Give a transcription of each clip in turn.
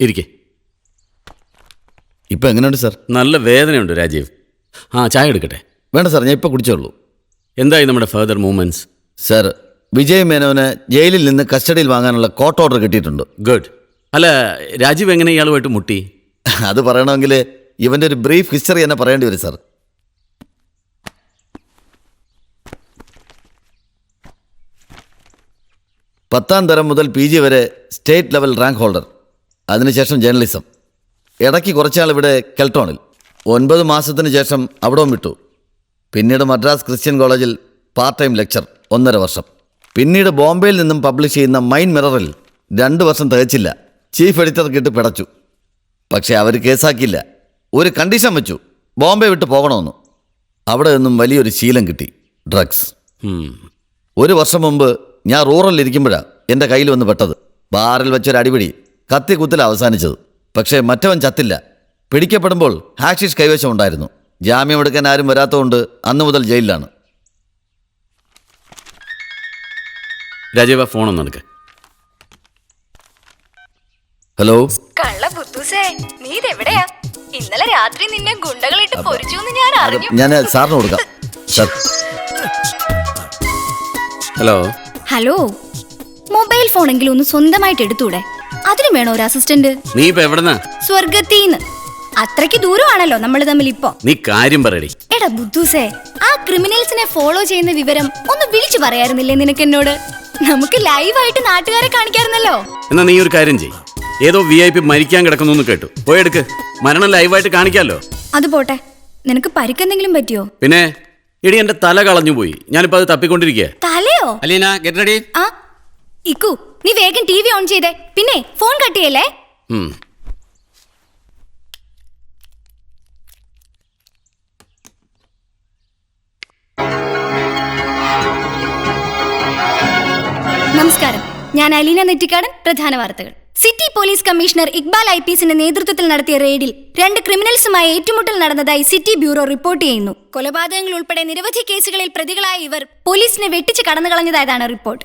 ഇരിക്കെ. ഇപ്പം എങ്ങനെയുണ്ട് സാർ? നല്ല വേദനയുണ്ട് രാജീവ്. ചായ എടുക്കട്ടെ? വേണ്ട സാർ, ഞാൻ ഇപ്പോൾ കുടിച്ചോളൂ. എന്തായി നമ്മുടെ ഫർദർ മൂവ്മെന്റ്സ്? സാർ, വിജയ് മേനോന് ജയിലിൽ നിന്ന് കസ്റ്റഡിയിൽ വാങ്ങാനുള്ള കോർട്ട് ഓർഡർ കിട്ടിയിട്ടുണ്ട്. ഗുഡ്. അല്ല, രാജീവ് എങ്ങനെ ഇയാളുമായിട്ട് മുട്ടി? അത് പറയണമെങ്കിൽ ഇവൻ്റെ ഒരു ബ്രീഫ് ഹിസ്റ്ററി തന്നെ പറയേണ്ടി വരും സാർ. പത്താം തരം മുതൽ PG വരെ സ്റ്റേറ്റ് ലെവൽ റാങ്ക് ഹോൾഡർ. അതിനുശേഷം ജേർണലിസം. ഇടയ്ക്ക് കുറച്ചാൾ ഇവിടെ കെൽട്രോണിൽ 9 മാസത്തിന് ശേഷം അവിടവും വിട്ടു. പിന്നീട് മദ്രാസ് ക്രിസ്ത്യൻ കോളേജിൽ പാർട്ട് ടൈം ലെക്ചർ 1.5 വർഷം. പിന്നീട് ബോംബെയിൽ നിന്നും പബ്ലിഷ് ചെയ്യുന്ന മൈൻ മിററിൽ 2 വർഷം തികച്ചില്ല. ചീഫ് എഡിറ്റർക്കിട്ട് പിടച്ചു. പക്ഷേ അവർ കേസാക്കിയില്ല. ഒരു കണ്ടീഷൻ വെച്ചു, ബോംബെ വിട്ട് പോകണമെന്ന്. അവിടെ നിന്നും വലിയൊരു ശീലം കിട്ടി, ഡ്രഗ്സ്. 1 വർഷം മുമ്പ് ഞാൻ റൂറലിൽ ഇരിക്കുമ്പോഴാണ് എൻ്റെ കയ്യിൽ വന്ന് പെട്ടത്. ബാറിൽ വെച്ചൊരു അടിപിടി, കത്തി കുത്തല അവസാനിച്ചത്. പക്ഷേ മറ്റവൻ ചത്തില്ല. പിടിക്കപ്പെടുമ്പോൾ ഹാഷിഷ് കൈവശം ഉണ്ടായിരുന്നു. ജാമ്യം എടുക്കാൻ ആരും വരാത്തതുകൊണ്ട് അന്ന് മുതൽ ജയിലിലാണ്. രാജീവ്, ഫോണൊന്നും എടുക്ക. ഹലോ. കള്ള ബുദ്ധൂസേ, നീ ഇതെവിടെയാ? ഇന്നലെ രാത്രി നിന്നെ ഗുണ്ടകളിട്ട് പൊരിച്ചു ഞാൻ അറിഞ്ഞു. ഞാൻ സാറിന് കൊടുക്കാം സാർ. ഹലോ. ഹലോ, മൊബൈൽ ഫോണെങ്കിലും ഒന്ന് സ്വന്തമായിട്ട് എടുത്തൂടെ? അതിന് വേണോ ഒരു അസിസ്റ്റന്റ്? നീ ഇപ്പൊ എവിടെന്നാ? സ്വർഗത്തീന്ന്. അത്രയ്ക്ക് ദൂരമാണല്ലോ നമ്മൾ തമ്മിൽ ഇപ്പൊ. നീ കാര്യം പറയടി. എടാ ബുദ്ധൂസേ, ആ ക്രിമിനൽസിനെ ഫോളോ ചെയ്യുന്ന വിവരം ഒന്ന് വിളിച്ചു പറയാറുന്നില്ലേ നിനക്ക് എന്നോട്? നമുക്ക് ലൈവായിട്ട് നാട്ടുകാരെ കാണിക്കാറുന്നല്ലോ. എന്നാ നീ ഒരു കാര്യം ചെയ്യ്. ഏതോ VIP മരിക്കാൻ കിടക്കുന്നു കേട്ടു, പോയെടുക്ക്. മരണം ലൈവായിട്ട് കാണിക്കാമല്ലോ. അത് പോട്ടെ, നിനക്ക് പരിക്കെന്തെങ്കിലും പറ്റിയോ? പിന്നെ എടി, എന്റെ തല കളഞ്ഞു പോയി. ഞാനിപ്പോ അത് തപ്പിക്കൊണ്ടിരിക്കുക. തലയോ? Aleena, get ready. ഇക്കു, നീ വേഗം TV ഓൺ ചെയ്തേ. പിന്നെ ഫോൺ കട്ട് ചെയ്യല്ലേ. നമസ്കാരം, ഞാൻ അലീന നെറ്റിക്കാടൻ. പ്രധാന വാർത്തകൾ. സിറ്റി പോലീസ് കമ്മീഷണർ ഇക്ബാൽ IPSന്റെ നേതൃത്വത്തിൽ നടത്തിയ റെയ്ഡിൽ 2 ക്രിമിനൽസുമായി ഏറ്റുമുട്ടൽ നടന്നതായി സിറ്റി ബ്യൂറോ റിപ്പോർട്ട് ചെയ്യുന്നു. കൊലപാതകങ്ങൾ ഉൾപ്പെടെ നിരവധി കേസുകളിൽ പ്രതികളായ ഇവർ പോലീസിനെ വെട്ടിച്ച് കടന്നു കളഞ്ഞതായാണ് റിപ്പോർട്ട്.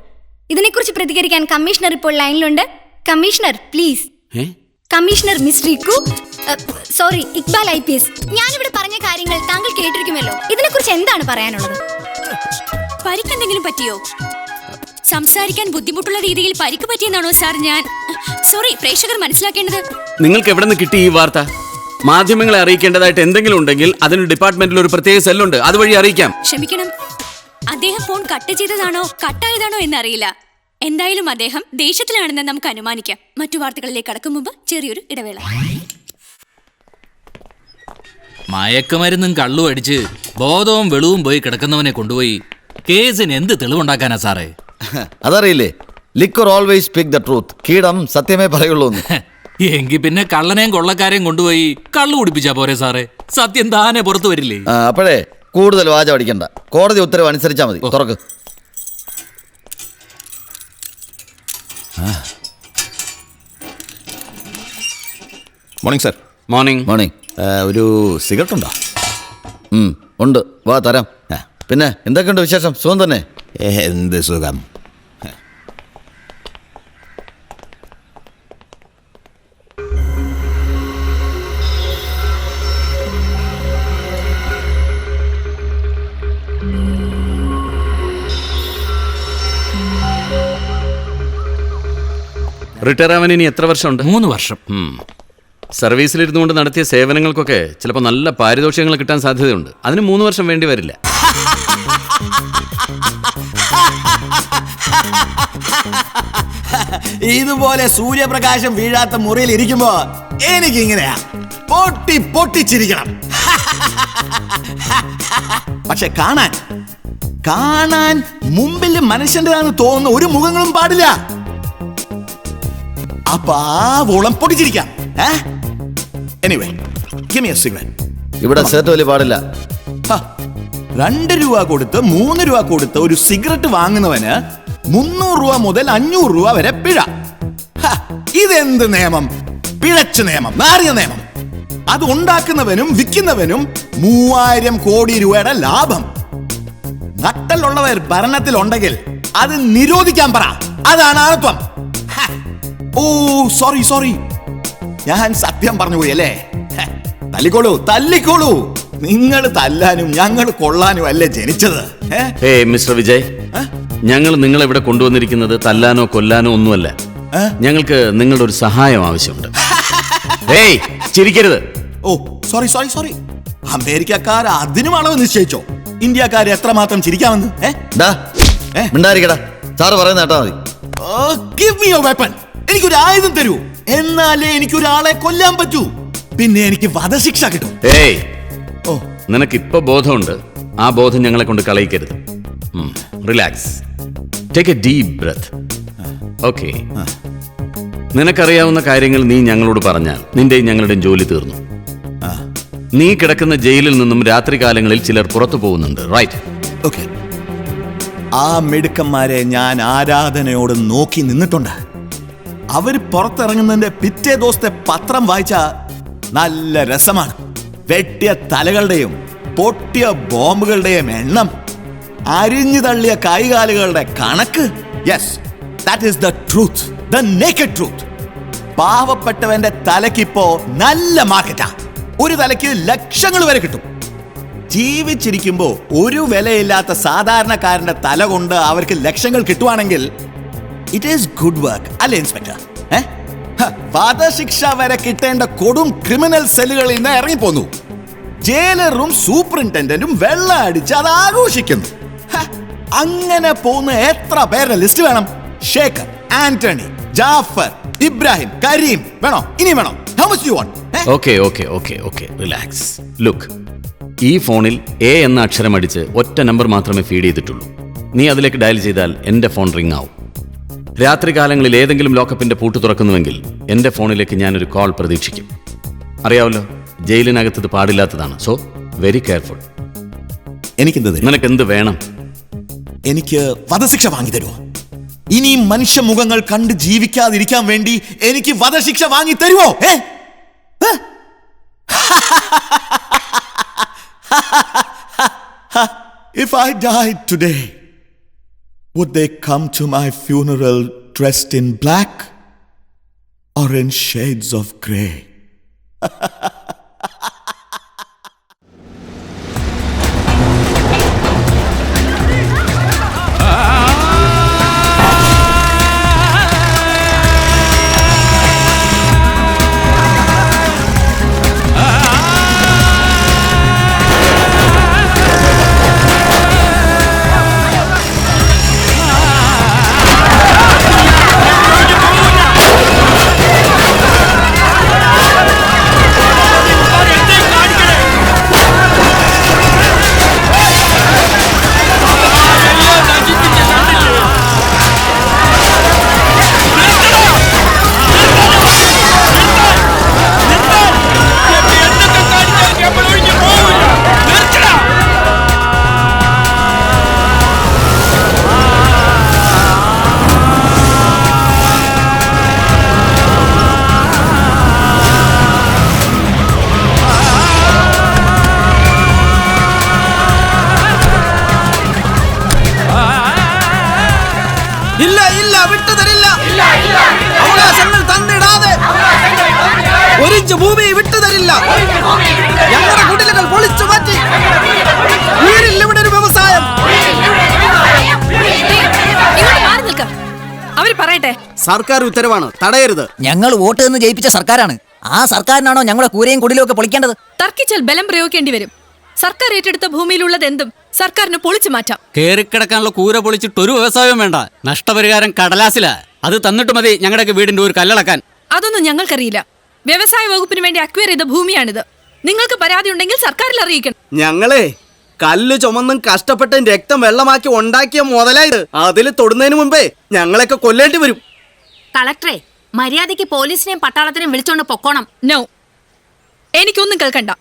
ഇതിനെക്കുറിച്ച് പ്രതികരിക്കാൻ കമ്മീഷണർ ഇപ്പോൾ ലൈനിലുണ്ട്. Commissioner please. Commissioner miss Rikku, sorry, Iqbal IPS. ഞാനിവിടെ പറഞ്ഞ കാര്യങ്ങൾ താങ്കൾ കേട്ടിരിക്കുമല്ലോ. ഇതിനെക്കുറിച്ച് എന്താണ് പറയാനുള്ളത്? പരിക്കെന്തെങ്കിലും പറ്റിയോ? സംസാരിക്കാൻ ബുദ്ധിമുട്ടുള്ള രീതിയിൽ പരിക്ക് പറ്റിയെന്നാണോ സാർ? സോറി, പ്രേക്ഷകർ മനസ്സിലാക്കേണ്ടത്. നിങ്ങൾക്ക് എവിടെ നിന്ന് കിട്ടി ഈ വാർത്ത? മാധ്യമങ്ങളെ അറിയിക്കേണ്ടതായിട്ട് എന്തെങ്കിലും ഉണ്ടെങ്കിൽ അതിന് ഡിപ്പാർട്ട്മെന്റിൽ ഒരു പ്രത്യേക സെല്ലുണ്ട്, അതുവഴി അറിയിക്കാം. ക്ഷമിക്കണം, അദ്ദേഹം ഫോൺ കട്ട് ചെയ്തതാണോ കട്ടായതാണോ എന്നറിയില്ല. എന്തായാലും അദ്ദേഹം ദേഷ്യത്തിലാണെന്ന് നമുക്ക് അനുമാനിക്കാം. മറ്റു വാർത്തകളിലേക്ക് കടക്കും മുമ്പ് ചെറിയൊരു ഇടവേള. മയക്കുമരുന്നും കള്ളും അടിച്ച് ബോധവും വെളിവും പോയി കിടക്കുന്നവനെ കൊണ്ടുപോയി കേസിന് എന്ത് തെളിവുണ്ടാക്കാനാ സാറേ? അതറിയില്ലേ, liquor always speak the truth. കീടം സത്യമേ പറയുള്ളൂ. എങ്കിൽ പിന്നെ കള്ളനെയും കൊള്ളക്കാരെയും കൊണ്ടുപോയി കള്ളു കുടിപ്പിച്ചാ പോരെ സാറേ? സത്യം താനെ പുറത്തു വരില്ലേ? അപ്പോഴേ കൂടുതൽ വാചം അടിക്കണ്ട. കോടതി ഉത്തരവ് അനുസരിച്ചാൽ മതി. തുറക്ക്. Morning sir. മോർണിംഗ്. മോർണിംഗ്. ഒരു സിഗരറ്റ് ഉണ്ടോ? ഉണ്ട്, വാ തരാം. പിന്നെ എന്തൊക്കെയുണ്ട് വിശേഷം? സുഖം തന്നെ? എന്ത് സുഖം. റിട്ടയർ ആവാൻ ഇനി എത്ര വർഷമുണ്ട്? 3 വർഷം. സർവീസിലിരുന്നുകൊണ്ട് നടത്തിയ സേവനങ്ങൾക്കൊക്കെ ചിലപ്പോൾ നല്ല പാരിതോഷികങ്ങൾ കിട്ടാൻ സാധ്യതയുണ്ട്. അതിന് 3 വർഷം വേണ്ടി വരില്ല. ഇതുപോലെ സൂര്യപ്രകാശം വീഴാത്ത മുറിയിൽ ഇരിക്കുമ്പോ എനിക്കിങ്ങനെയാ പൊട്ടിച്ചിരിക്കണം. പക്ഷെ കാണാൻ മുമ്പിൽ മനുഷ്യൻ്റെതാണെന്ന് തോന്നുന്ന ഒരു മുഖങ്ങളും പാടില്ല. അപ്പൊ ആ വോളം പൊട്ടിച്ചിരിക്കാം. Anyway, give me a cigarette. ഇവിടെ സെറ്റ് വലിയ പാടില്ല. 2 രൂപ കൊടുത്ത് 3 രൂപ കൊടുത്ത് ഒരു സിഗരറ്റ് വാങ്ങുന്നവന് 300 രൂപ മുതൽ 500 രൂപ വരെ പിഴ. ഇതെന്ത് നിയമം? പിഴച്ച നിയമം, മാറിയ നിയമം. അത് ഉണ്ടാക്കുന്നവനും വിൽക്കുന്നവനും 3000 കോടി രൂപയുടെ ലാഭം. നട്ടലുള്ളവർ ഭരണത്തിലുണ്ടെങ്കിൽ അത് നിരോധിക്കാൻ പറ. അതാണ് ആണത്വം. ഓ സോറി, ഞാൻ സത്യം പറഞ്ഞു പോയി അല്ലേ? തല്ലിക്കോളൂ തല്ലിക്കോളൂ. നിങ്ങൾ തല്ലാനും ഞങ്ങൾ കൊള്ളാനും അല്ലേ ജനിച്ചത്? ഏയ് മിസ്റ്റർ വിജയ്, ഞങ്ങൾ നിങ്ങളെ ഇവിടെ കൊണ്ടുവന്നിരിക്കുന്നത് തല്ലാനോ കൊല്ലാനോ ഒന്നുമല്ല. ഞങ്ങൾക്ക് നിങ്ങളുടെ ഒരു സഹായം ആവശ്യമുണ്ട്. ഏയ് ചിരിക്കരുത്. ഓ സോറി സോറി സോറി. അമേരിക്കക്കാർ അതിനും അളവ് നിശ്ചയിച്ചോ? ഇന്ത്യക്കാർ എത്രമാത്രം ചിരിക്കാമെന്ന്? മിണ്ടായിരിക്കടാ, സാറ് പറയുന്ന കേട്ടാ മതി. Give me your weapon. എനിക്കൊരു ആയുധം തരൂ, എന്നാലേ എനിക്കൊരാളെ കൊല്ലാൻ പറ്റൂ. പിന്നെ എനിക്ക് വധശിക്ഷ കിട്ടും. ഏയ് ഓ, നിനക്ക് ഇപ്പൊ ബോധമുണ്ട്. ആ ബോധം ഞങ്ങളെ കൊണ്ട് കളയിക്കരുത്. Relax, take a deep breath. Okay, നിനക്കറിയാവുന്ന കാര്യങ്ങൾ നീ ഞങ്ങളോട് പറഞ്ഞാൽ നിന്റെയും ഞങ്ങളുടെയും ജോലി തീർന്നു. നീ കിടക്കുന്ന ജയിലിൽ നിന്നും രാത്രികാലങ്ങളിൽ ചിലർ പുറത്തു പോകുന്നുണ്ട്, റൈറ്റ്? ഓക്കെ, ആ മിടുക്കന്മാരെ ഞാൻ ആരാധനയോട് നോക്കി നിന്നിട്ടുണ്ട്. അവര് പുറത്തിറങ്ങുന്നതിന്റെ പിറ്റേ ദിവസത്തെ പത്രം വായിച്ച നല്ല രസമാണ്. വെട്ടിയ തലകളുടെയും പൊട്ടിയ ബോംബുകളുടെയും എണ്ണം, അരിഞ്ഞു തള്ളിയ കൈകാലുകളുടെ കണക്ക്. Yes, that is the truth, the naked truth. പാവപ്പെട്ടവന്റെ തലക്കിപ്പോ നല്ല മാർക്കറ്റാ. ഒരു തലയ്ക്ക് ലക്ഷങ്ങൾ വരെ കിട്ടും. ജീവിച്ചിരിക്കുമ്പോ ഒരു വിലയില്ലാത്ത സാധാരണക്കാരന്റെ തല കൊണ്ട് അവർക്ക് ലക്ഷങ്ങൾ കിട്ടുവാണെങ്കിൽ ഇറ്റ് ഈസ് ഗുഡ് വർക്ക്, അല്ലേ ഇൻസ്പെക്ടർ? വധശിക്ഷ വരെ കിട്ടേണ്ട കൊടും ക്രിമിനൽ സെല്ലുകളിൽ നിന്ന് ഇറങ്ങിപ്പോന്നു. ജയിലറും സൂപ്രണ്ടന്റും വെള്ളം അടിച്ച് അത് ആഘോഷിക്കുന്നു. അങ്ങനെ പോകുന്ന എത്ര പേരുടെ ലിസ്റ്റ് വേണം? ശേഖർ, ആന്റണി, ജാഫർ, ഇബ്രാഹിം, കരീം വേണോ? ഇനി വേണോ? How much do you want? Okay okay okay okay, relax. Look, ഈ ഫോണിൽ എ എന്ന അക്ഷരം അടിച്ച് ഒറ്റ നമ്പർ മാത്രമേ ഫീഡ് ചെയ്തിട്ടുള്ളൂ. നീ അതിലേക്ക് ഡയൽ ചെയ്താൽ എൻ്റെ ഫോൺ റിംഗ് ആവും. രാത്രികാലങ്ങളിൽ ഏതെങ്കിലും ലോക്കപ്പിന്റെ പൂട്ട് തുറക്കുന്നുവെങ്കിൽ എൻ്റെ ഫോണിലേക്ക് ഞാനൊരു കോൾ പ്രതീക്ഷിക്കും. അറിയാവല്ലോ, ജയിലിനകത്ത് ഇത് പാടില്ലാത്തതാണ്. So very careful. നിനക്ക് എന്ത് വേണം? എനിക്ക് വധശിക്ഷ വാങ്ങി തരുമോ? ഇനി മനുഷ്യമുഖങ്ങൾ കണ്ട് ജീവിക്കാതിരിക്കാൻ വേണ്ടി എനിക്ക് വധശിക്ഷ വാങ്ങി തരുമോ? If I died today, would they come to my funeral dressed in black or in shades of grey? ഇല്ല ഇല്ല, വിട്ടുതരില്ല. അവകാശങ്ങൾ തന്നിടാതെ ഒരിഞ്ച് ഭൂമി വിട്ടുതരില്ല. ഞങ്ങളുടെ കുടിലുകൾ പൊളിച്ചു മാറ്റി. വീടില്ല ഇവിടെ ഒരു വ്യവസായം. അവര് പറയട്ടെ. സർക്കാർ ഉത്തരവാണ്, തടയരുത്. ഞങ്ങൾ വോട്ട് നിന്ന് ജയിപ്പിച്ച സർക്കാരാണ്. ആ സർക്കാരിനാണോ ഞങ്ങളുടെ കൂരയും കുടിലും ഒക്കെ പൊളിക്കേണ്ടത്? തർക്കിച്ചാൽ ബലം പ്രയോഗിക്കേണ്ടി വരും. സർക്കാർ ഏറ്റെടുത്ത ഭൂമിയിലുള്ളത് എന്തും സർക്കാരിന് പൊളിച്ചു മാറ്റാം. കേറിക്കിടക്കാനുള്ള കൂര പൊളിച്ചിട്ട് ഒരു വ്യവസായവും വേണ്ട. നഷ്ടപരിഹാരം കടലാസിലാ. അത് തന്നിട്ട് മതി ഞങ്ങളുടെയൊക്കെ വീടിന്റെ ഒരു കല്ലളക്കാൻ. അതൊന്നും ഞങ്ങൾക്കറിയില്ല. വ്യവസായ വകുപ്പിന് വേണ്ടി അക്വയർ ചെയ്ത ഭൂമിയാണിത്. നിങ്ങൾക്ക് പരാതി ഉണ്ടെങ്കിൽ സർക്കാരിൽ അറിയിക്കണം. ഞങ്ങളെ കല്ല് ചുമന്നും കഷ്ടപ്പെട്ടും രക്തം വെള്ളമാക്കി ഉണ്ടാക്കിയ മുതലായത്. അതിൽ തൊടുന്നതിന് മുമ്പേ ഞങ്ങളെയൊക്കെ കൊല്ലേണ്ടി വരും. കളക്ടറെ, മര്യാദയ്ക്ക് പോലീസിനെയും പട്ടാളത്തിനെയും വിളിച്ചോണ്ട് പൊക്കോണം. നോ, എനിക്കൊന്നും കേൾക്കണ്ട.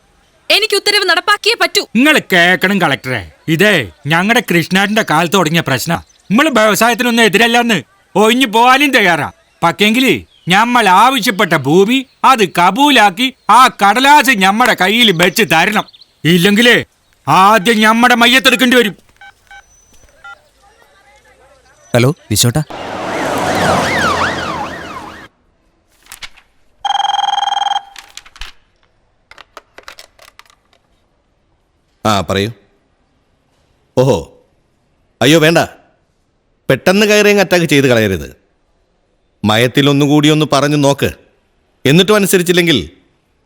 എനിക്ക് ഉത്തരവ് നടപ്പാക്കിയേ പറ്റൂ. നിങ്ങൾ കേക്കണം കളക്ടറെ, ഇതേ ഞങ്ങളുടെ കൃഷ്ണാടിന്റെ കാലത്ത് തുടങ്ങിയ പ്രശ്നം. നമ്മള് വ്യവസായത്തിനൊന്നും എതിരല്ലെന്ന് ഒഴിഞ്ഞു പോവാനും തയ്യാറാ. പക്ഷെങ്കില് നമ്മൾ ആവശ്യപ്പെട്ട ഭൂമി അത് കബൂലാക്കി ആ കടലാസ് ഞമ്മടെ കയ്യിൽ വെച്ച് തരണം. ഇല്ലെങ്കിലേ ആദ്യം ഞമ്മടെ മയ്യത്തെടുക്കേണ്ടി വരും. ഹലോ, ആ പറയൂ. ഓഹോ, അയ്യോ വേണ്ട, പെട്ടെന്ന് കയറിയങ്ങ് അറ്റാക്ക് ചെയ്ത് കളയരുത്. മയത്തിലൊന്നുകൂടി ഒന്ന് പറഞ്ഞു നോക്ക്. എന്നിട്ടും അനുസരിച്ചില്ലെങ്കിൽ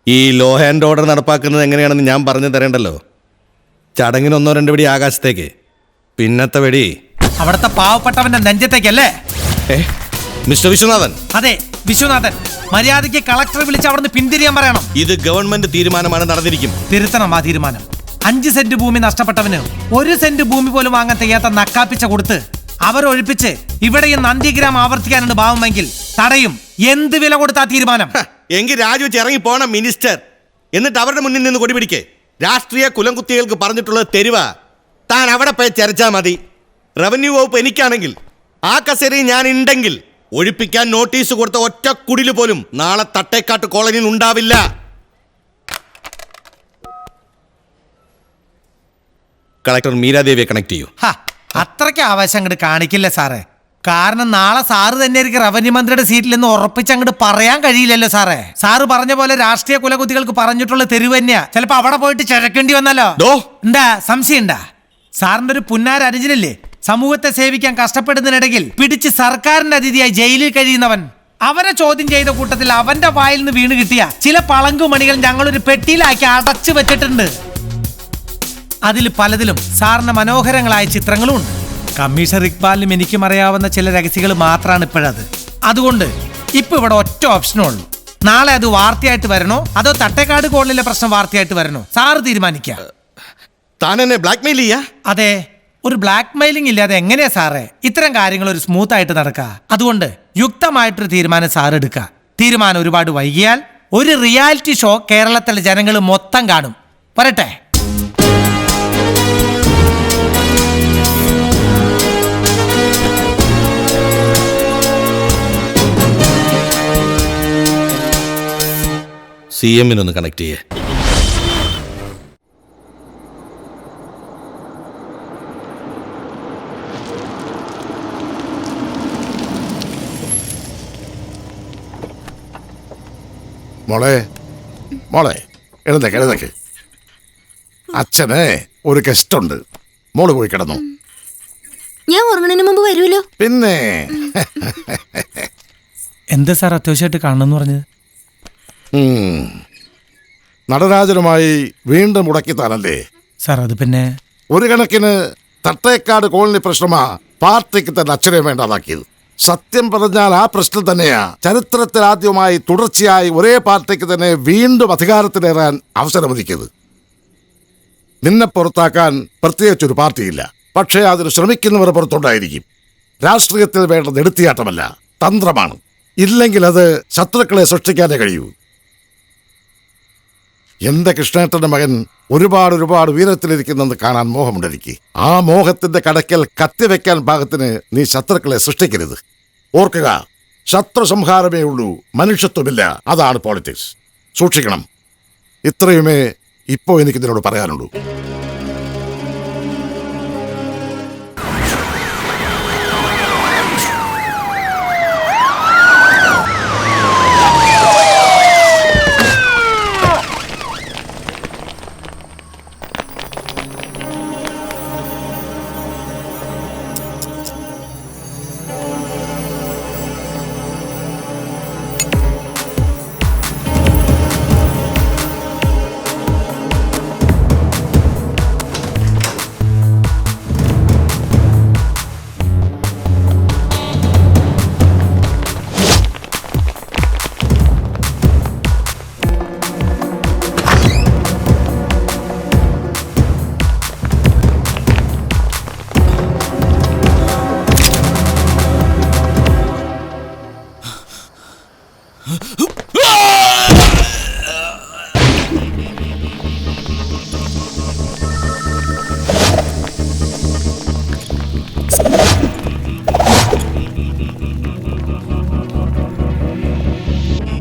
ഈ ലോ ഹാൻഡ് ഓർഡർ നടപ്പാക്കുന്നത് എങ്ങനെയാണെന്ന് ഞാൻ പറഞ്ഞു തരേണ്ടല്ലോ. ചടങ്ങിന് 1-2 വെടി ആകാശത്തേക്ക്, പിന്നത്തെ വെടി അവിടുത്തെ പാവപ്പെട്ടവന്റെ നെഞ്ചത്തേക്കല്ലേ? മിസ്റ്റർ വിശ്വനാഥൻ. അതെ, വിശ്വനാഥൻ. മര്യാദയ്ക്ക് കളക്ടറെ വിളിച്ച് അവിടുന്ന് പിന്തിരിയാൻ പറയണം. ഇത് ഗവൺമെന്റ് തീരുമാനമാണ്, നടന്നിരിക്കും. തിരുത്തണം ആ തീരുമാനം. 5 സെന്റ് ഭൂമി നഷ്ടപ്പെട്ടവന് 1 സെന്റ് ഭൂമി പോലും വാങ്ങാൻ തികയാത്ത നക്കാപ്പിച്ച കൊടുത്ത് അവരൊഴിപ്പിച്ച് ഇവിടെ ഈ നന്ദിഗ്രാം ആവർത്തിക്കാനുണ്ട് ഭാവമെങ്കിൽ തടയും. എന്ത് വില കൊടുത്താ തീരുമാനം? എങ്കിൽ രാജിവെച്ച് ഇറങ്ങി പോണം മിനിസ്റ്റർ. എന്നിട്ട് അവരുടെ മുന്നിൽ നിന്ന് കൊടിപിടിക്കേ. രാഷ്ട്രീയ കുലംകുത്തികൾക്ക് പറഞ്ഞിട്ടുള്ളത് തെരുവ. താൻ അവിടെ പോയി ചരച്ചാൽ മതി. റവന്യൂ വകുപ്പ് എനിക്കാണെങ്കിൽ, ആ കസേരയിൽ ഞാൻ ഉണ്ടെങ്കിൽ, ഒഴിപ്പിക്കാൻ നോട്ടീസ് കൊടുത്ത ഒറ്റ കുടില് പോലും നാളെ തട്ടേക്കാട്ട് കോളനിയിൽ ഉണ്ടാവില്ല. കളക്ടർ മീരാദേവിയെ കണക്ട് ചെയ്യൂ. അത്രയ്ക്ക് ആവേശം അങ്ങോട്ട് കാണിക്കില്ല സാറേ. കാരണം നാളെ സാറ് തന്നെ ആയിരിക്കും റവന്യൂ മന്ത്രിയുടെ സീറ്റിൽ നിന്ന് ഉറപ്പിച്ച് അങ്ങോട്ട് പറയാൻ കഴിയില്ലല്ലോ സാറേ. സാറ് പറഞ്ഞ പോലെ രാഷ്ട്രീയ കുലകുത്തികൾക്ക് പറഞ്ഞിട്ടുള്ള തെരുവ് തന്നെയാ. ചിലപ്പോ അവിടെ പോയിട്ട് ചിഴക്കേണ്ടി വന്നല്ലോ. എന്താ സംശയം ഉണ്ടാ? സാറിന്റെ ഒരു പുന്നാര അനുജനില്ലേ സമൂഹത്തെ സേവിക്കാൻ കഷ്ടപ്പെടുന്നതിനിടയിൽ പിടിച്ച് സർക്കാരിന്റെ അതിഥിയായി ജയിലിൽ കഴിയുന്നവൻ? അവരെ ചോദ്യം ചെയ്ത കൂട്ടത്തിൽ അവന്റെ വായിൽ നിന്ന് വീണ് കിട്ടിയ ചില പളങ്കുമണികൾ ഞങ്ങളൊരു പെട്ടിയിലാക്കി അടച്ചു വെച്ചിട്ടുണ്ട്. അതിൽ പലതിലും സാറിന് മനോഹരങ്ങളായ ചിത്രങ്ങളും ഉണ്ട്. കമ്മീഷണർ ഇക്ബാലിനും എനിക്കും അറിയാവുന്ന ചില രഹസ്യങ്ങൾ മാത്രമാണ് ഇപ്പോഴത്. അതുകൊണ്ട് ഇപ്പൊ ഇവിടെ ഒറ്റ ഓപ്ഷനേ ഉള്ളൂ. നാളെ അത് വാർത്തയായിട്ട് വരണോ അതോ തട്ടേക്കാട് കോളനിയിലെ പ്രശ്നം വാർത്തയായിട്ട് വരണോ? സാറ് തീരുമാനിക്കുക. അതെ, ഒരു ബ്ലാക്ക് മെയിലിംഗ് ഇല്ലാതെ എങ്ങനെയാ സാറേ ഇത്തരം കാര്യങ്ങൾ ഒരു സ്മൂത്ത് ആയിട്ട് നടക്കുക? അതുകൊണ്ട് യുക്തമായിട്ടൊരു തീരുമാനം സാർ എടുക്കുക. തീരുമാനം ഒരുപാട് വൈകിയാൽ ഒരു റിയാലിറ്റി ഷോ കേരളത്തിലെ ജനങ്ങൾ മൊത്തം കാണും. വരട്ടെ. CM ഒന്ന് കണക്ട് ചെയ്യേ. മോളെ മോളെ എഴുന്നേക്ക്. അച്ഛന് ഒരു ഗസ്റ്റ് ഉണ്ട്. മോള് പോയി കിടന്നു. ഞാൻ ഉറങ്ങണതിന് മുമ്പ് വരുമല്ലോ. പിന്നെ എന്താ സാർ അത്യാവശ്യമായിട്ട് കാണണമെന്ന് പറഞ്ഞത്? നടരാജനുമായി വീണ്ടും മുടക്കിത്താനല്ലേ സാർ? അത് പിന്നെ ഒരു കണക്കിന് തട്ടേക്കാട് കോളനി പ്രശ്നമാ പാർട്ടിക്ക് തന്നെ അച്ഛനെ വേണ്ടാതാക്കിയത്. സത്യം പറഞ്ഞാൽ ആ പ്രശ്നം തന്നെയാ ചരിത്രത്തിൽ ആദ്യമായി തുടർച്ചയായി ഒരേ പാർട്ടിക്ക് തന്നെ വീണ്ടും അധികാരത്തിലേറാൻ അവസരമൊരുക്കിയത്. നിന്നെ പുറത്താക്കാൻ പ്രത്യേകിച്ചൊരു പാർട്ടിയില്ല. പക്ഷേ അതിന് ശ്രമിക്കുന്നവർ പുറത്തുണ്ടായിരിക്കും. രാഷ്ട്രീയത്തിൽ വേണ്ടത് എടുത്തിയാട്ടമല്ല, തന്ത്രമാണ്. ഇല്ലെങ്കിൽ അത് ശത്രുക്കളെ സൃഷ്ടിക്കാനേ കഴിയൂ. എന്റെ കൃഷ്ണേട്ടന്റെ മകൻ ഒരുപാട് ഉയരത്തിലിരിക്കുന്നെന്ന് കാണാൻ മോഹമുണ്ടെനിക്ക്. ആ മോഹത്തിന്റെ കടക്കൽ കത്തിവെക്കാൻ പാകത്തിന് നീ ശത്രുക്കളെ സൃഷ്ടിക്കരുത്. ഓർക്കുക, ശത്രു സംഹാരമേ ഉള്ളൂ, മനുഷ്യത്വമില്ല. അതാണ് പോളിറ്റിക്സ്. സൂക്ഷിക്കണം. ഇത്രയുമേ ഇപ്പോൾ എനിക്ക് ഇതിനോട് പറയാനുള്ളൂ.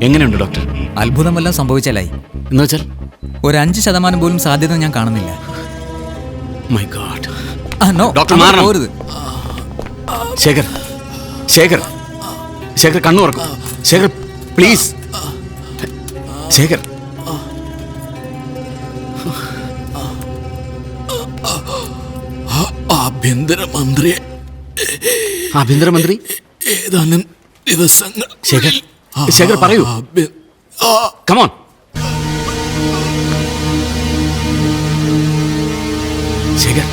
എങ്ങനെയുണ്ട് ഡോക്ടർ? അത്ഭുതം വല്ലതും സംഭവിച്ചാലായി. എന്നുവെച്ചാൽ ഒരു 5% പോലും സാധ്യത ഞാൻ കാണുന്നില്ല. My God. ഡോക്ടർ മാറരുത്. ശേഖർ ശേഖർ ശേഖർ കണ്ണു തുറക്കും. ശേഖർ പ്ലീസ്. ശേഖർ ആഭ്യന്തരമന്ത്രിയെ ആഭ്യന്തരമന്ത്രി ഏതാനും ദിവസങ്ങൾ ശേഖർ പറയൂ. Come on. Shekhar,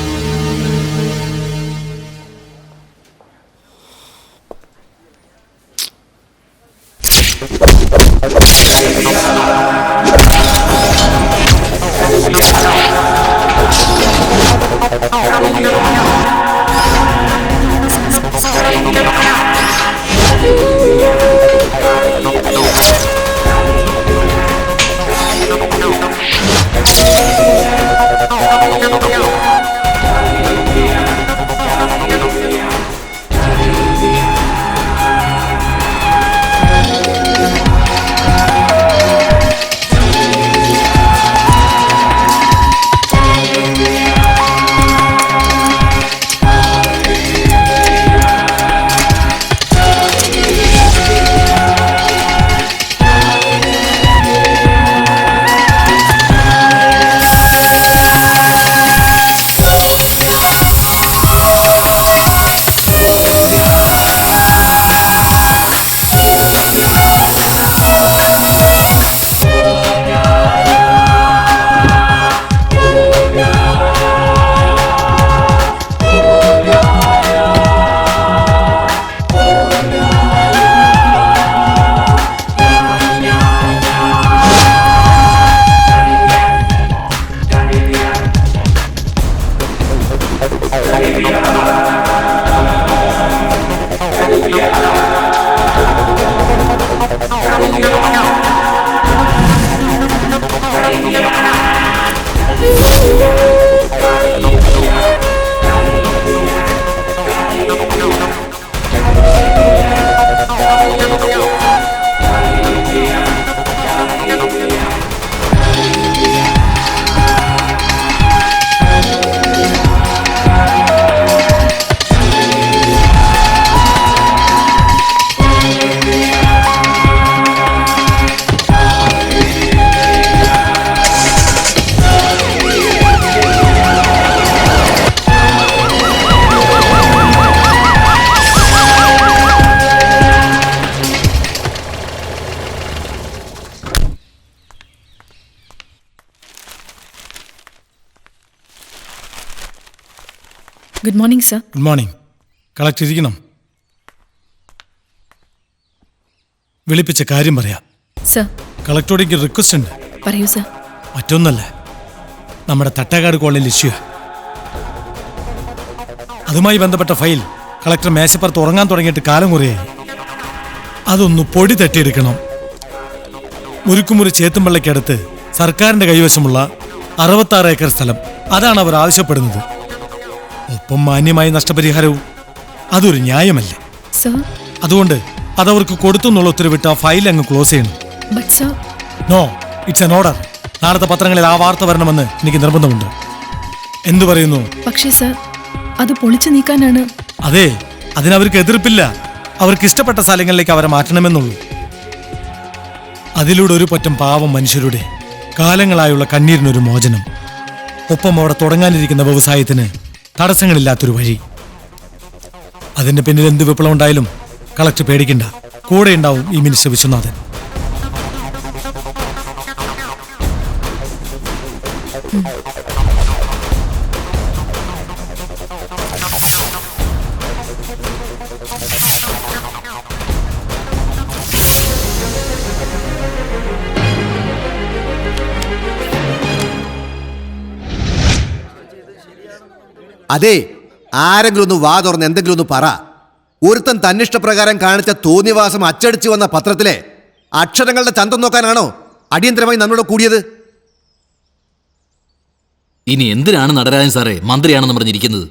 good morning sir. Good morning. Collector ഇരിക്കണം. വിളിപ്പിച്ച കാര്യം പറയാം. സർ. കളക്ടറോട് എനിക്ക് റിക്വസ്റ്റ് ഉണ്ട്. പറയൂ സർ. മറ്റൊന്നല്ല, നമ്മുടെ തട്ടേക്കാട് കോളനിയിൽ ഇഷ്യൂ. അതുമായി ബന്ധപ്പെട്ട ഫയൽ കളക്ടർ മേശപ്പുറത്ത് ഉറങ്ങാൻ തുടങ്ങിയിട്ട് കാലം കുറയായി. അതൊന്ന് പൊടി തട്ടിയെടുക്കണം. മുരുക്കുമുറി ചേത്തുമ്പള്ളയ്ക്കടുത്ത് സർക്കാരിന്റെ കൈവശമുള്ള 66 ഏക്കർ സ്ഥലം, അതാണ് അവർ ആവശ്യപ്പെടുന്നത്. ഒപ്പം മാന്യമായ നഷ്ടപരിഹാരവും. അതൊരു ന്യായമല്ലേ? അതുകൊണ്ട് അതവർക്ക് കൊടുത്തെന്നുള്ള ഉത്തരവിട്ട് ആ ഫയൽ അങ്ങ് ക്ലോസ് ചെയ്യണം. No, it's an order. നാളത്തെ പത്രങ്ങളിൽ ആ വാർത്ത വരണമെന്ന് എനിക്ക് നിർബന്ധമുണ്ട്. എന്തു പറയുന്നു? പക്ഷേ സർ, അത് പൊളിച്ചു നീക്കാനാണ്. അതെ, അതിനവർക്ക് എതിർപ്പില്ല. അവർക്ക് ഇഷ്ടപ്പെട്ട സ്ഥലങ്ങളിലേക്ക് അവരെ മാറ്റണമെന്നുള്ളൂ. അതിലൂടെ ഒരു പറ്റം പാവം മനുഷ്യരുടെ കാലങ്ങളായുള്ള കണ്ണീരിനൊരു മോചനം. ഒപ്പം അവിടെ തുടങ്ങാനിരിക്കുന്ന വ്യവസായത്തിന് തടസ്സങ്ങളില്ലാത്തൊരു വഴി. അതിന്റെ പിന്നിൽ എന്ത് വിപ്ലവം ഉണ്ടായാലും കളക്ടർ പേടിക്കണ്ട. കൂടെ ഉണ്ടാവും ഈ മിനിസ്റ്റർ വിശ്വനാഥൻ. അതെ, ആരെങ്കിലും ഒന്ന് വാ തുറന്ന് എന്തെങ്കിലും ഒന്ന് പറ. ഒരുത്തൻ തന്നിഷ്ടപ്രകാരം കാണിച്ച തോന്നിവാസം അച്ചടിച്ചു വന്ന പത്രത്തിലെ അക്ഷരങ്ങളുടെ ചന്തം നോക്കാനാണോ അടിയന്തരമായി നമ്മളോട് കൂടിയത്? ഇനി എന്തിനാണ് നടരാജൻ സാറേ മന്ത്രിയാണെന്ന് പറഞ്ഞിരിക്കുന്നത്?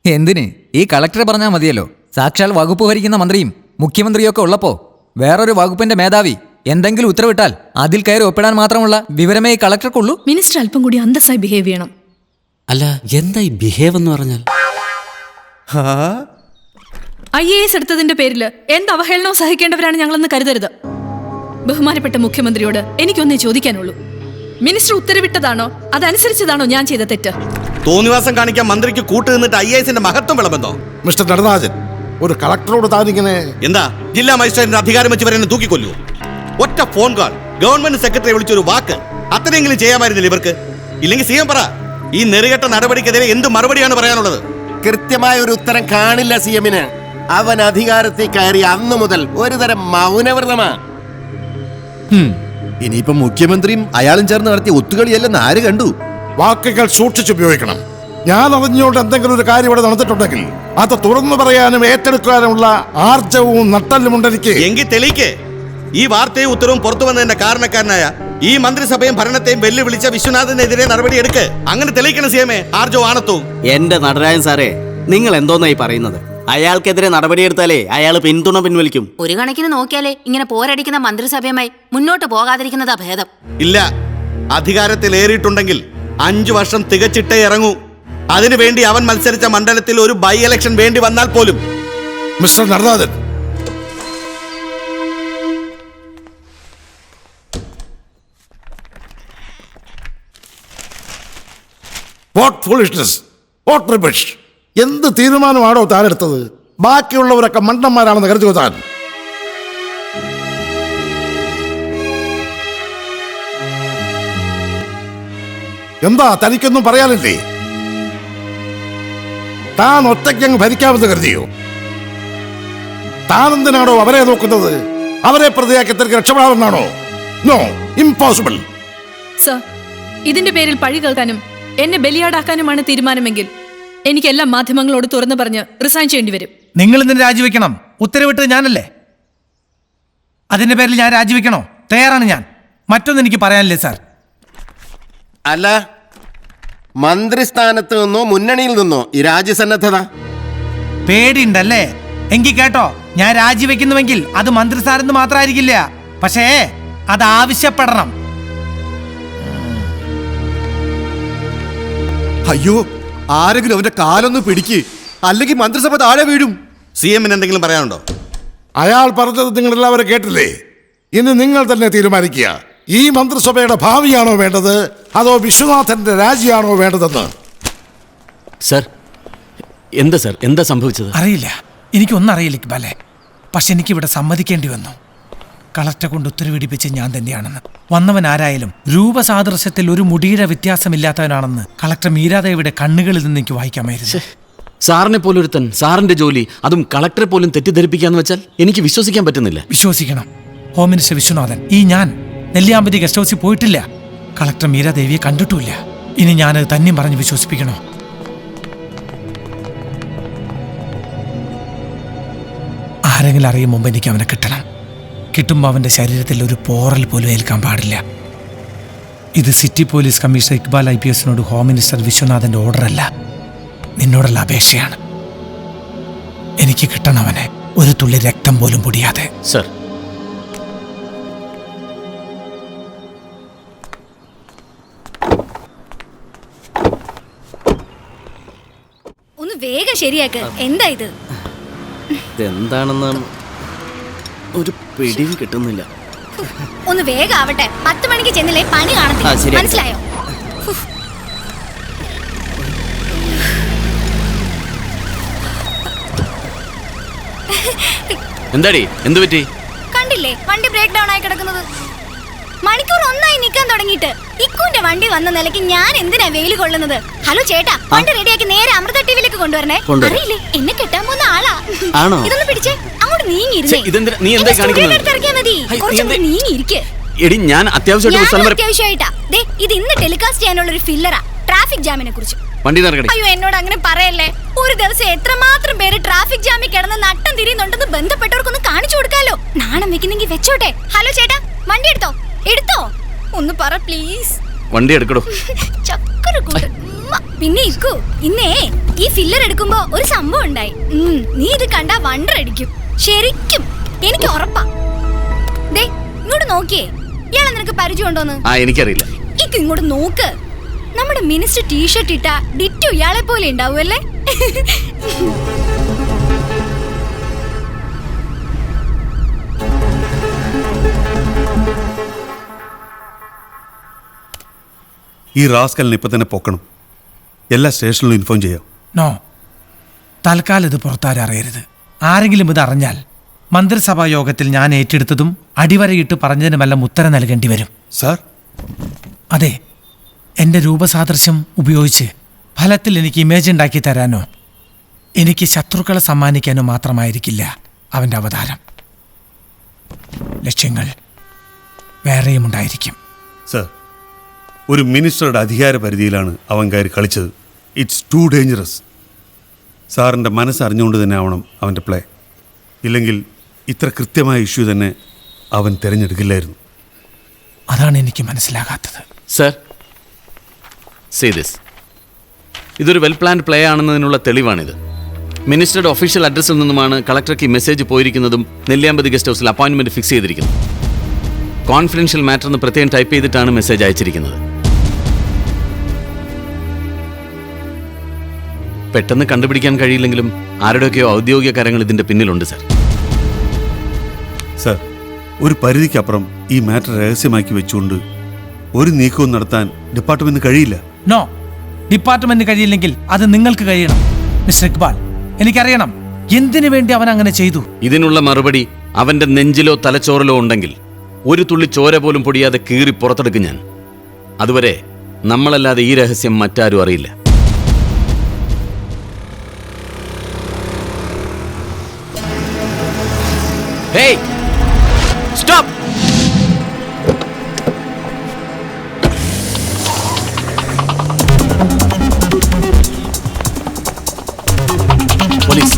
എന്തിന്? ഈ കളക്ടറെ പറഞ്ഞാൽ മതിയല്ലോ. സാക്ഷാൽ വകുപ്പ് ഭരിക്കുന്ന മന്ത്രിയും മുഖ്യമന്ത്രിയൊക്കെ ഉള്ളപ്പോ വേറൊരു വകുപ്പിന്റെ മേധാവി എന്തെങ്കിലും ഉത്തരവിട്ടാൽ അതിൽ കയറി ഒപ്പിടാൻ മാത്രമുള്ള വിവരമേ ഈ കളക്ടർക്കുള്ളൂ. മിനിസ്റ്റർ അല്പം കൂടി അന്തസ്സായി ബിഹേവ് ചെയ്യണം. അല്ല, എന്തായി ബിഹേവ് എന്ന് പറഞ്ഞാൽ? IAS എടുത്തതിന്റെ പേരിൽ എന്ത് അവഹേളനവും സഹിക്കേണ്ടവരാണ് ഞങ്ങളെന്ന് കരുതരുത്. ബഹുമാനപ്പെട്ട മുഖ്യമന്ത്രിയോട് എനിക്കൊന്നേ ചോദിക്കാനുള്ളൂ. മിനിസ്റ്റർ ഉത്തരവിട്ടതാണോ അതനുസരിച്ചതാണോ ഞാൻ ചെയ്ത തെറ്റ്? തോന്നിവാസം കാണിക്കാൻ മന്ത്രിക്ക് കൂട്ടു നിന്നിട്ട് IAS മഹത്വം വിളമ്പെന്നോ? മിസ്റ്റർ നടരാജൻ, ഒരു കളക്ടറോട് താനിങ്ങനെ എന്താ ജില്ലാ മജിസ്ട്രേറ്റിന്റെ അധികാരം വെച്ച് വരെ തൂക്കിക്കൊല്ലൂ? ഒറ്റ ഫോൺ കോൾ, ഗവൺമെന്റ് സെക്രട്ടറി വിളിച്ചൊരു വാക്ക്, അത്രയെങ്കിലും ചെയ്യാമായിരുന്നില്ല ഇവർക്ക്? ഇല്ലെങ്കിൽ CM പറ, ഈ നെറുകെട്ട നടപടിക്കെതിരെ എന്ത് മറുപടിയാണ് പറയാനുള്ളത്? കൃത്യമായ ഒരു ഉത്തരം കാണില്ല CM-ന്. അവൻ അധികാരത്തിൽ കയറി അന്നു മുതൽ ഒരു തരം മൗനവ്രതമാ. ഇനിയിപ്പോ മുഖ്യമന്ത്രിയും അയാളും ചേർന്ന് നടത്തിയ ഒത്തുകളിയല്ലെന്ന് ആര് കണ്ടു? വാക്കുകൾ സൂക്ഷിച്ചുപയോഗിക്കണം. ഞാൻ അറിഞ്ഞുകൊണ്ട് എന്തെങ്കിലും ഒരു കാര്യം ഇവിടെ നടന്നിട്ടുണ്ടെങ്കിൽ അത് തുറന്നു പറയാനും ഏറ്റെടുക്കാനുമുള്ള ആർജവും നട്ടല്ലുമുണ്ട് എനിക്ക്. എങ്കിൽ തെളിയിക്ക്. ഈ വാർത്തയും ഉത്തരവും പുറത്തു വന്നതിന്റെ കാരണക്കാരനായ ഈ മന്ത്രിസഭയും ഭരണത്തെയും വെല്ലുവിളിച്ച വിശ്വനാഥിനെതിരെ നടപടി എടുക്ക്. അങ്ങനെ തെളിയിക്കണം CM ആർജോ ആണത്തോ. എന്റെ നടരാജൻ സാറേ, നിങ്ങൾ എന്തോന്നായി പറയുന്നത്? അയാൾക്കെതിരെ നടപടിയെടുത്താലേ അയാൾ പിന്തുണ പിൻവലിക്കും. ഒരു കണക്കിന് നോക്കിയാലേ ഇങ്ങനെ പോരടിക്കുന്ന മന്ത്രിസഭയുമായി മുന്നോട്ട് പോകാതിരിക്കുന്നതാ ഭേദം. ഇല്ല, അധികാരത്തിലേറിയിട്ടുണ്ടെങ്കിൽ 5 വർഷം തികച്ചിട്ടേ ഇറങ്ങൂ. അതിനുവേണ്ടി അവൻ മത്സരിച്ച മണ്ഡലത്തിൽ ഒരു ബൈ ഇലക്ഷൻ വേണ്ടി വന്നാൽ പോലും. Mister Natarajan, what foolishness, what rubbish! എന്ത് തീരുമാനമാണോ താനെടുത്തത്? ബാക്കിയുള്ളവരൊക്കെ മണ്ടന്മാരാണെന്ന് കരുതുക താൻ. എന്താ തനിക്കൊന്നും പറയാനില്ലേ? താൻ ഒറ്റയ്ക്കങ്ങ് ഭരിക്കാമെന്ന് കരുതിയോ? താൻ എന്തിനാണോ അവരെ നോക്കുന്നത്? അവരെ പ്രതിയാക്കി തിരക്ക് രക്ഷപ്പെടാമെന്നാണോ? No, impossible. സർ, ഇതിന്റെ പേരിൽ പഴി കേൾക്കാനും എന്നെ ബലിയാടാക്കാനുമാണ് തീരുമാനമെങ്കിൽ എനിക്ക് എല്ലാ മാധ്യമങ്ങളോട് തുറന്നു പറഞ്ഞ് റിസൈൻ ചെയ്യേണ്ടി വരും. നിങ്ങൾ ഇന്ന് രാജിവെക്കണം. ഉത്തരവിട്ടത് ഞാനല്ലേ? അതിന്റെ പേരിൽ ഞാൻ രാജിവെക്കണോ? തയ്യാറാണ് ഞാൻ. മറ്റൊന്നും എനിക്ക് പറയാനില്ലേ സാർ. അല്ല, മന്ത്രിസ്ഥാനത്ത് നിന്നോ മുന്നണിയിൽ നിന്നോ ഈ രാജ്യസന്നദ്ധത? പേടിയുണ്ടല്ലേ? എങ്കിൽ കേട്ടോ, ഞാൻ രാജിവെക്കുന്നുവെങ്കിൽ അത് മന്ത്രിസ്ഥാനത്ത് മാത്രമായിരിക്കില്ല, പക്ഷേ അത് ആവശ്യപ്പെടണം. അയ്യോ, ആരെങ്കിലും അവന്റെ കാലൊന്ന് പിടിക്ക്, അല്ലെങ്കിൽ മന്ത്രിസഭ താഴെ വീഴും. CM എന്തെങ്കിലും പറയാനുണ്ടോ? അയാൾ പറഞ്ഞത് നിങ്ങൾ എല്ലാവരും കേട്ടില്ലേ? ഇനി നിങ്ങൾ തന്നെ തീരുമാനിക്കുക. ഈ മന്ത്രിസഭയുടെ ഭാവിയാണോ വേണ്ടത്, അതോ വിശ്വനാഥന്റെ രാജിയാണോ വേണ്ടതെന്ന്? സർ, എന്താ സർ, എന്താ സംഭവിച്ചത്? അറിയില്ല, എനിക്കൊന്നും അറിയില്ല ഇക്ബാലെ. പക്ഷെ എനിക്കിവിടെ സമ്മതിക്കേണ്ടി വന്നു. കളക്ടറെ കൊണ്ട് ഉത്തരവിടിപ്പിച്ച് ഞാൻ തന്നെയാണെന്ന്. വന്നവൻ ആരായാലും രൂപസാദൃശ്യത്തിൽ ഒരു മുടിയുടെ വ്യത്യാസമില്ലാത്തവനാണെന്ന് കളക്ടർ മീരാദേവിയുടെ കണ്ണുകളിൽ നിന്ന് എനിക്ക് വായിക്കാമായിരുന്നു. സാറിനെ പോലൊരുത്തൻ, സാറിന്റെ ജോലി, അതും കളക്ടറെ പോലും തെറ്റിദ്ധരിപ്പിക്കാന്ന് വെച്ചാൽ എനിക്ക് വിശ്വസിക്കാൻ പറ്റുന്നില്ല. വിശ്വസിക്കണം. ഹോം മിനിസ്റ്റർ വിശ്വനാഥൻ, ഈ ഞാൻ നെല്ലിയാമ്പതി ഗസ്റ്റ് ഹൗസിൽ പോയിട്ടില്ല, കളക്ടർ മീരാദേവിയെ കണ്ടിട്ടുമില്ല. ഇനി ഞാനത് തന്നെയും പറഞ്ഞ് വിശ്വസിപ്പിക്കണോ? ആരെങ്കിലും അറിയും മുമ്പ് എനിക്ക് അവനെ കിട്ടണം. കിട്ടുമ്പോൾ അവൻ്റെ ശരീരത്തിൽ ഒരു പോറൽ പോലും ഏൽക്കാൻ പാടില്ല. ഇത് city police commissioner Iqbal IPS home minister വിശ്വനാഥൻ്റെ ഓർഡറല്ല, നിന്നോടുള്ള അപേക്ഷയാണ്. എനിക്ക് കിട്ടണം അവനെ, ഒരു തുള്ളി രക്തം പോലും പൊടിയാതെ. സർ, ഒന്ന് വേഗം ശരിയാക്ക്. എന്താ ഇത്? ഇതെന്താണെന്ന് ഒരു പിടിയും കിട്ടുന്നില്ല. ഒന്ന് വേഗം ആവട്ടെ. 10 മണിക്ക് ചെന്നില്ലേ പണി കാണത്തില്ല, മനസ്സിലായോ? എന്താടി, എന്ത് പറ്റി? കണ്ടില്ലേ വണ്ടി ബ്രേക്ക് ഡൗൺ ആയി കിടക്കുന്നത്? മണിക്കൂർ 1 ആയി നിൽക്കാൻ തുടങ്ങിയിട്ട്. ഇക്കുന്റെ വണ്ടി വന്ന നിലയ്ക്ക് ഞാൻ എന്തിനാ വെയിൽ കൊള്ളുന്നത്? ഹലോ ചേട്ടാ, വണ്ടി റെഡിയാക്കി നേരെ അമൃത ടിവിയിലേക്ക് കൊണ്ടുവരണേ. അറിയില്ലേ, എന്നെ കെട്ടാൻ പോകുന്ന ആളാ. ഇതൊന്ന് പിടിച്ചേ, അങ്ങോട്ട് നീങ്ങിയിരുന്നേ. നീ എന്താ കാണിക്കുന്നത്? നീങ്ങിയിരിക്കെ. എടി, ഞാൻ അത്യാവശ്യമായിട്ടാ. ഇത് ഇന്ന് ടെലികാസ്റ്റ് ചെയ്യാനുള്ള ഒരു ഫില്ലറാ, ട്രാഫിക് ജാമിനെ കുറിച്ച്. അയ്യോ, എന്നോട് അങ്ങനെ പറയല്ലേ. ഒരു ദിവസം എത്രമാത്രം പേര് ട്രാഫിക് ജാമിൽ കിടന്ന് നട്ടം തിരിയുന്നുണ്ടെന്ന് ബന്ധപ്പെട്ടവർക്കൊന്ന് കാണിച്ചു കൊടുക്കാലോ. നാണം വെക്കുന്നെങ്കിൽ വെച്ചോട്ടെ. ഹലോ ചേട്ടാ, വണ്ടി എടുത്തോ ഒന്ന് പറ പ്ലീസ്. വണ്ടി എടുക്കടോ. പിന്നെ ഇക്കു, ഇന്നേ ഈ ഫില്ലർ എടുക്കുമ്പോ ഒരു സംഭവം ഉണ്ടായി. നീ ഇത് കണ്ടാ വണ്ടർ അടിക്കും, ശരിക്കും, എനിക്ക് ഉറപ്പാ. ദേ ഇങ്ങോട്ട് നോക്കിയേ, ഇയാളെ നിനക്ക് പരിചയം ഉണ്ടോന്ന്? എനിക്കറിയില്ല. ഇക്ക് ഇങ്ങോട്ട് നോക്ക്. നമ്മുടെ മിനിസ്റ്റർ ടീഷർട്ട് ഇട്ട ഡിറ്റു ഇയാളെ പോലെ ഉണ്ടാവുമല്ലേ? ഈ റാസ്കലിനെ ഇപ്പൊ തന്നെ പൊക്കണം. എല്ലാ സ്റ്റേഷനിലും ഇൻഫോം ചെയ്യാം. നോ, തൽക്കാലം ഇത് പുറത്താരും അറിയരുത്. ആരെങ്കിലും ഇത് അറിഞ്ഞാൽ മന്ത്രിസഭാ യോഗത്തിൽ ഞാൻ ഏറ്റെടുത്തതും അടിവരയിട്ട് പറഞ്ഞതിനുമെല്ലാം ഉത്തരം നൽകേണ്ടി വരും. സാർ? അതെ, എൻ്റെ രൂപസാദൃശ്യം ഉപയോഗിച്ച് ഫലത്തിൽ എനിക്ക് ഇമേജ് ഉണ്ടാക്കി തരാനോ എനിക്ക് ശത്രുക്കളെ സമ്മാനിക്കാനോ മാത്രമായിരിക്കില്ല അവൻ്റെ അവതാരം. ലക്ഷ്യങ്ങൾ വേറെയും ഉണ്ടായിരിക്കും. സാർ, ഒരു മിനിസ്റ്ററുടെ അധികാര പരിധിയിലാണ് അവൻ കയറി കളിച്ചത്. It's to dangerous. സാറിൻ്റെ മനസ്സറിഞ്ഞുകൊണ്ട് തന്നെ ആവണം അവൻ്റെ പ്ലേ. ഇല്ലെങ്കിൽ ഇത്ര കൃത്യമായ ഇഷ്യൂ തന്നെ അവൻ തിരഞ്ഞെടുക്കില്ലായിരുന്നു. അതാണ് എനിക്ക് മനസ്സിലാകാത്തത്. Sir, say this. ഇതൊരു വെൽ പ്ലാൻഡ് പ്ലേ ആണെന്നതിനുള്ള തെളിവാണിത്. മിനിസ്റ്ററുടെ ഒഫീഷ്യൽ അഡ്രസ്സിൽ നിന്നുമാണ് കളക്ടർക്ക് ഈ മെസ്സേജ് പോയിരിക്കുന്നതും നെല്ലിയാമ്പതി ഗസ്റ്റ് ഹൗസിൽ അപ്പോയിൻമെൻറ്റ് ഫിക്സ് ചെയ്തിരിക്കുന്നത്. കോൺഫിഡൻഷ്യൽ മാറ്റർ എന്ന് പ്രത്യേകം ടൈപ്പ് ചെയ്തിട്ടാണ് മെസ്സേജ് അയച്ചിരിക്കുന്നത്. പെട്ടെന്ന് കണ്ടുപിടിക്കാൻ കഴിയില്ലെങ്കിലും ആരുടെയൊക്കെയോ ഔദ്യോഗിക കാര്യങ്ങൾ ഇതിൻ്റെ പിന്നിലുണ്ട് സർ. സർ, ഒരു പരിധിക്കപ്പുറം ഈ മാറ്റർ രഹസ്യമാക്കി വെച്ചുകൊണ്ട് ഒരു നീക്കവും നടത്താൻ ഡിപ്പാർട്ട്മെന്റിന് കഴിയില്ല. നോ, ഡിപ്പാർട്ട്മെന്റിന് കഴിയില്ലെങ്കിൽ അത് നിങ്ങൾക്ക് കഴിയണം. മിസ്റ്റർ ഇക്ബാൽ, എനിക്കറിയണം എന്തിനു വേണ്ടി അവൻ അങ്ങനെ ചെയ്തു. ഇതിനുള്ള മറുപടി അവന്റെ നെഞ്ചിലോ തലച്ചോറിലോ ഉണ്ടെങ്കിൽ ഒരു തുള്ളി ചോര പോലും പൊടിയാതെ കീറി പുറത്തെടുക്കും ഞാൻ. അതുവരെ നമ്മളല്ലാതെ ഈ രഹസ്യം മറ്റാരും അറിയില്ല. Hey! Stop! Police.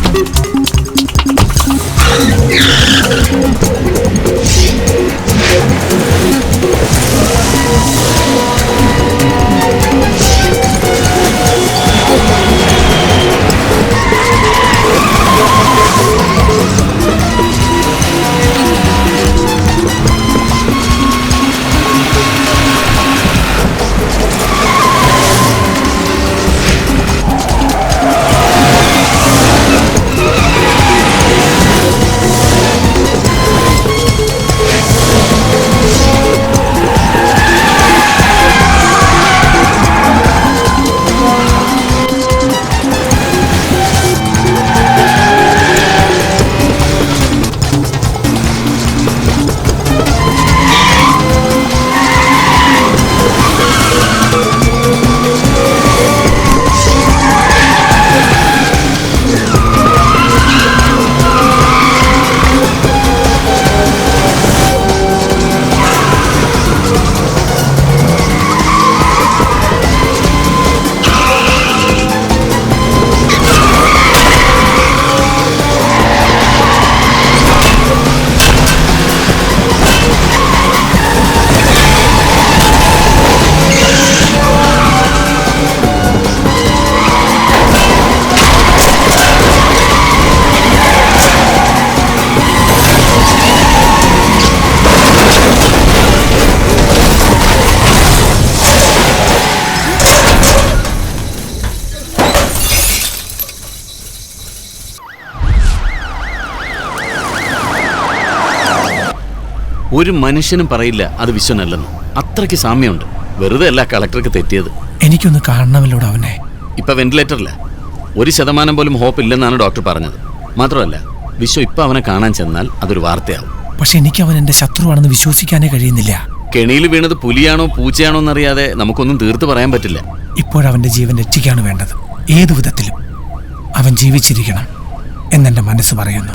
ഒരു മനുഷ്യനും പറയില്ല അത് വിശ്വനല്ലെന്ന്. അത്രയ്ക്ക് സാമ്യമുണ്ട്. വെറുതെ അല്ല കളക്ടർക്ക് തെറ്റിയത്. എനിക്കൊന്ന് കാണണമല്ലോ അവനെ. ഇപ്പൊ വെന്റിലേറ്ററില്ല. 1% പോലും ഹോപ്പ് ഇല്ലെന്നാണ് ഡോക്ടർ പറഞ്ഞത്. മാത്രമല്ല, വിശ്വ ഇപ്പൊ അവനെ കാണാൻ ചെന്നാൽ അതൊരു വാർത്തയാവും. പക്ഷെ എനിക്ക് അവൻ എന്റെ ശത്രുവാണെന്ന് വിശ്വസിക്കാനേ കഴിയുന്നില്ല. കെണിയിൽ വീണത് പുലിയാണോ പൂച്ചയാണോ എന്നറിയാതെ നമുക്കൊന്നും തീർത്ത് പറയാൻ പറ്റില്ല. ഇപ്പോഴവന്റെ ജീവൻ രക്ഷിക്കാണ് വേണ്ടത്. ഏതു വിധത്തിലും അവൻ ജീവിച്ചിരിക്കണം എന്നെന്റെ മനസ്സ് പറയുന്നു.